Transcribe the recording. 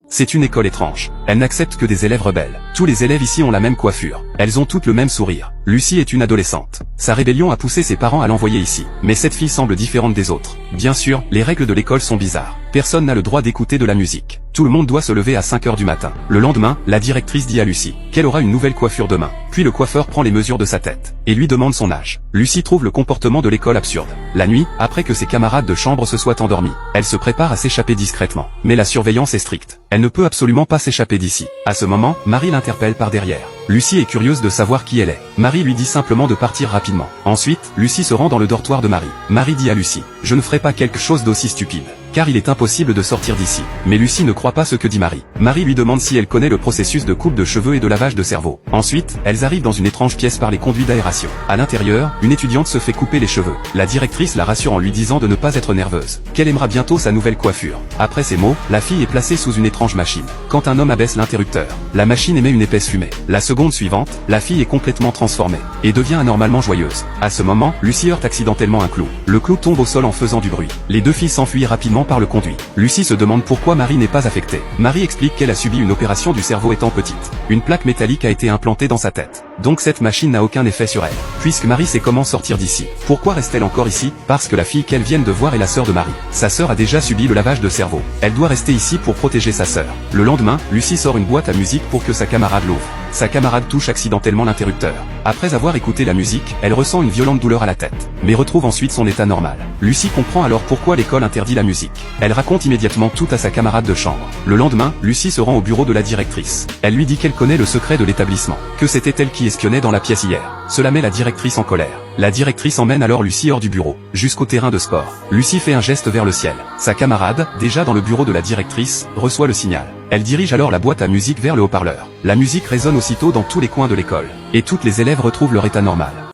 C'est une école étrange. Elle n'accepte que des élèves rebelles. Tous les élèves ici ont la même coiffure. Elles ont toutes le même sourire. Lucie est une adolescente. Sa rébellion a poussé ses parents à l'envoyer ici. Mais cette fille semble différente des autres. Bien sûr, les règles de l'école sont bizarres. Personne n'a le droit d'écouter de la musique. Tout le monde doit se lever à 5 h du matin. Le lendemain, la directrice dit à Lucie qu'elle aura une nouvelle coiffure demain. Puis le coiffeur prend les mesures de sa tête et lui demande son âge. Lucie trouve le comportement de l'école absurde. La nuit, après que ses camarades de chambre se soient endormis, elle se prépare à s'échapper discrètement. Mais la surveillance est stricte. Elle ne peut absolument pas s'échapper d'ici. À ce moment, Marie l'interpelle par derrière. Lucie est curieuse de savoir qui elle est. Marie lui dit simplement de partir rapidement. Ensuite, Lucie se rend dans le dortoir de Marie. Marie dit à Lucie: je ne ferai pas quelque chose d'aussi stupide, car il est impossible de sortir d'ici. Mais Lucie ne croit pas ce que dit Marie. Marie lui demande si elle connaît le processus de coupe de cheveux et de lavage de cerveau. Ensuite, elles arrivent dans une étrange pièce par les conduits d'aération. À l'intérieur, une étudiante se fait couper les cheveux. La directrice la rassure en lui disant de ne pas être nerveuse, qu'elle aimera bientôt sa nouvelle coiffure. Après ces mots, la fille est placée sous une étrange machine. Quand un homme abaisse l'interrupteur, la machine émet une épaisse fumée. La seconde suivante, la fille est complètement transformée et devient anormalement joyeuse. À ce moment, Lucie heurte accidentellement un clou. Le clou tombe au sol en faisant du bruit. Les deux filles s'enfuient rapidement par le conduit. Lucie se demande pourquoi Marie n'est pas affectée. Marie explique qu'elle a subi une opération du cerveau étant petite. Une plaque métallique a été implantée dans sa tête. Donc cette machine n'a aucun effet sur elle. Puisque Marie sait comment sortir d'ici, pourquoi reste-t-elle encore ici? Parce que la fille qu'elle vient de voir est la sœur de Marie. Sa sœur a déjà subi le lavage de cerveau. Elle doit rester ici pour protéger sa sœur. Le lendemain, Lucie sort une boîte à musique pour que sa camarade l'ouvre. Sa camarade touche accidentellement l'interrupteur. Après avoir écouté la musique, elle ressent une violente douleur à la tête, mais retrouve ensuite son état normal. Lucie comprend alors pourquoi l'école interdit la musique. Elle raconte immédiatement tout à sa camarade de chambre. Le lendemain, Lucie se rend au bureau de la directrice. Elle lui dit qu'elle connaît le secret de l'établissement, que c'était elle qui espionnait dans la pièce hier. Cela met la directrice en colère. La directrice emmène alors Lucie hors du bureau, jusqu'au terrain de sport. Lucie fait un geste vers le ciel. Sa camarade, déjà dans le bureau de la directrice, reçoit le signal. Elle dirige alors la boîte à musique vers le haut-parleur. La musique résonne aussitôt dans tous les coins de l'école, et toutes les élèves retrouvent leur état normal.